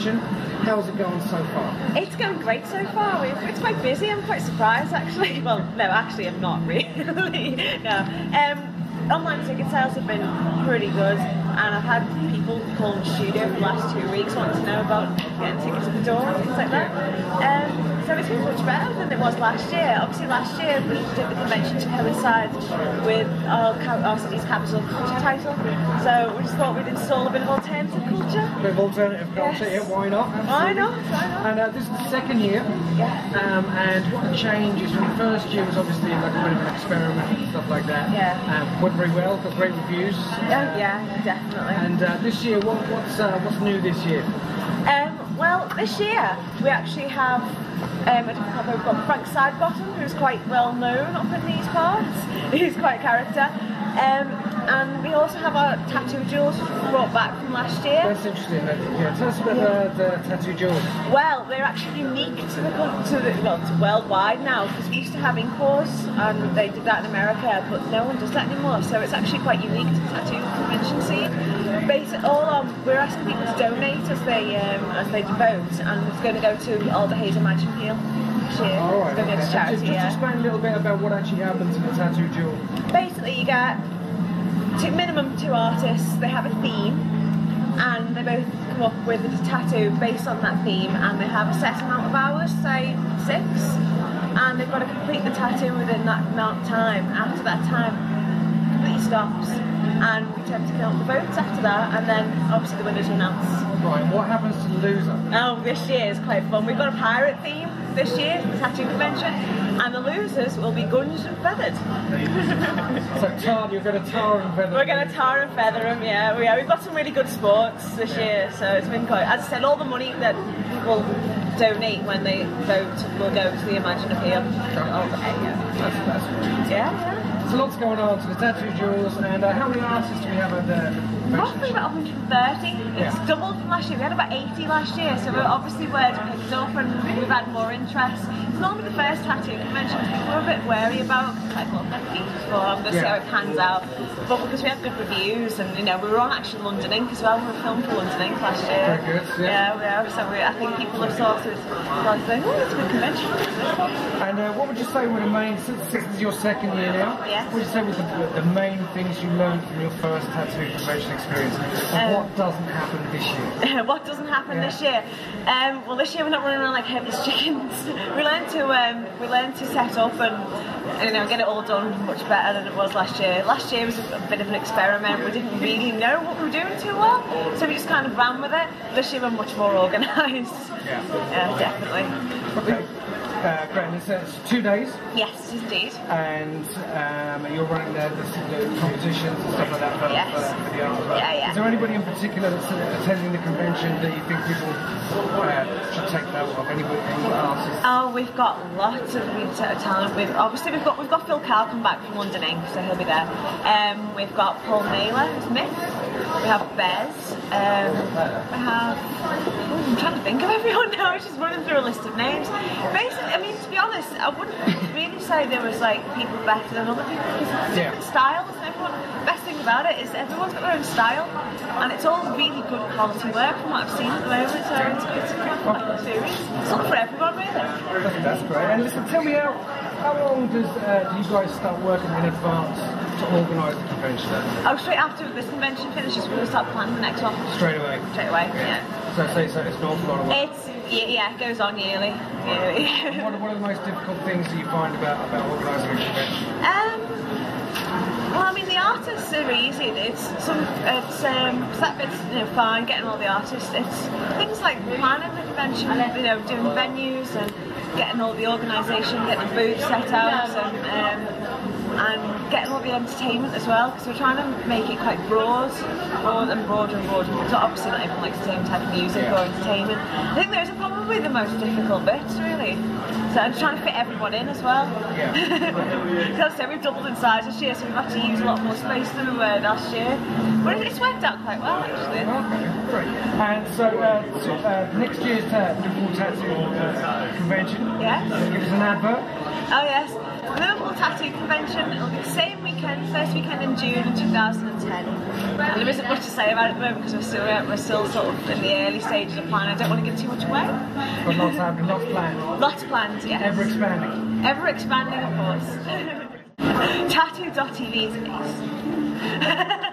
convention. How's it going so far? It's going great so far. It's quite busy. I'm quite surprised actually. Well, no, actually I'm not really. No. Online ticket sales have been pretty good, and I've had people call the studio for the last 2 weeks wanting to know about getting tickets at the door and things like that. So it's been much better than it was last year. Obviously last year we did the convention to coincide with our city's capital culture title, so we just thought we'd install a bit of alternative culture. A bit of alternative culture, yes. Yeah, why not? Absolutely. Why not? Why not? And this is the second year, and what changes from the first year was obviously like a bit of an experiment and stuff like that. Yeah. Went very well, got great reviews. Yeah, definitely. And this year, what's new this year? Well, this year we actually have we've got Frank Sidebottom, who's quite well known up in these parts. He's quite a character. And we also have our tattoo jewels brought back from last year. That's interesting. Yeah, tell us about the tattoo jewels. Well, they're actually unique to worldwide now, because we used to have Incors, and they did that in America, but no one does that anymore. So it's actually quite unique to the tattoo convention scene. Basically, we're asking people to donate as they vote, and it's going to go to Alder Hayes and Imagine Peel. All right. It's going to go to charity. Just explain a little bit about what actually happens in the tattoo jewel. Basically, you get minimum 2 artists. They have a theme, and they both come up with a tattoo based on that theme, and they have a set amount of hours, say 6, and they've got to complete the tattoo within that amount of time. After that time completely stops, and we tend to count the votes after that, and then obviously the winners are announced. Right, what happens to the loser? Oh, this year is quite fun. We've got a pirate theme this year for the tattoo convention, and the losers will be gunged and feathered. So you're going to tar and feather. We're going to tar and feather them, yeah. We've got some really good sports this year, so it's been quite. As I said, all the money that people donate when they vote will go to the Imagine Appeal. That's great. Yeah. There's lots going on. So the tattoo jewels, and how many artists do we have at the roughly about 130. It's doubled from last year. We had about 80 last year, so obviously word picked up and we've had more interest. It's normally the first tattoo convention people are a bit wary about, like, what their feet for, I'm going to see how it pans out. But because we had good reviews, and we were on actually London Ink as well. We were filmed for London Ink last year. Very good, yeah. We are. So I think people have sort of going, oh, it's a good convention. And what would you say were the main, since this is your second year now, what would you say were the main things you learned from your first tattoo convention experience? And what doesn't happen this year? What doesn't happen this year? Well, this year we're not running around like headless chickens. We learned to set up and get it all done much better than it was last year. Last year was a bit of an experiment. We didn't really know what we were doing too well, so we just kind of ran with it. This year we're much more organised. Yeah, definitely. Okay. Great, it's 2 days. Yes, indeed. And you're running the competitions and stuff like that for the art as well. Yeah. Is there anybody in particular that's attending the convention that you think people should take note of? Any artists? Oh, we've got lots of really talent. We've got Phil Cal come back from London Ink, so he'll be there. We've got Paul Naylor, who's Myth. We have Bez. I'm trying to think of everyone now. I'm just running through a list of names. Basically, I mean, to be honest, I wouldn't really say there was like people better than other people, because it's different styles, and everyone. Best thing about it is everyone's got their own style, and it's all really good quality work from what I've seen at the moment. So it's a quite good series. It's not for everyone, really. That's great. And listen, tell me how long do you guys start working in advance to organise the convention? Oh, straight after this convention finishes, we're going to start planning the next one. Straight away. Yeah. So it's an awful lot of work. It goes on yearly. What are the most difficult things that you find about organising a convention? Well, I mean, the artists are easy. It's that bit's fine, getting all the artists. It's things like planning the convention, doing venues and getting all the organisation, getting the booths set out, and getting all the entertainment as well, because we're trying to make it quite broader and broader. So obviously not everyone likes the same type of music or entertainment. I think those are probably the most difficult bits, really. So I'm trying to fit everyone in as well. Yeah. Because I we've doubled in size this year, so we've had to use a lot more space than we were last year. But it's worked out quite well, actually. Okay, great. And so next year's Liverpool Tattoo Convention. Yes. Give us an advert. Oh yes. The Liverpool Tattoo Convention, it'll be the same weekend weekend, first weekend in June in 2010. There isn't much to say about it at the moment because we're still sort of in the early stages of planning. I don't want to give too much away. But lots happening, lots planned. Lots planned, yes. Ever expanding. Ever expanding, of course. Tattoo.tv is a case.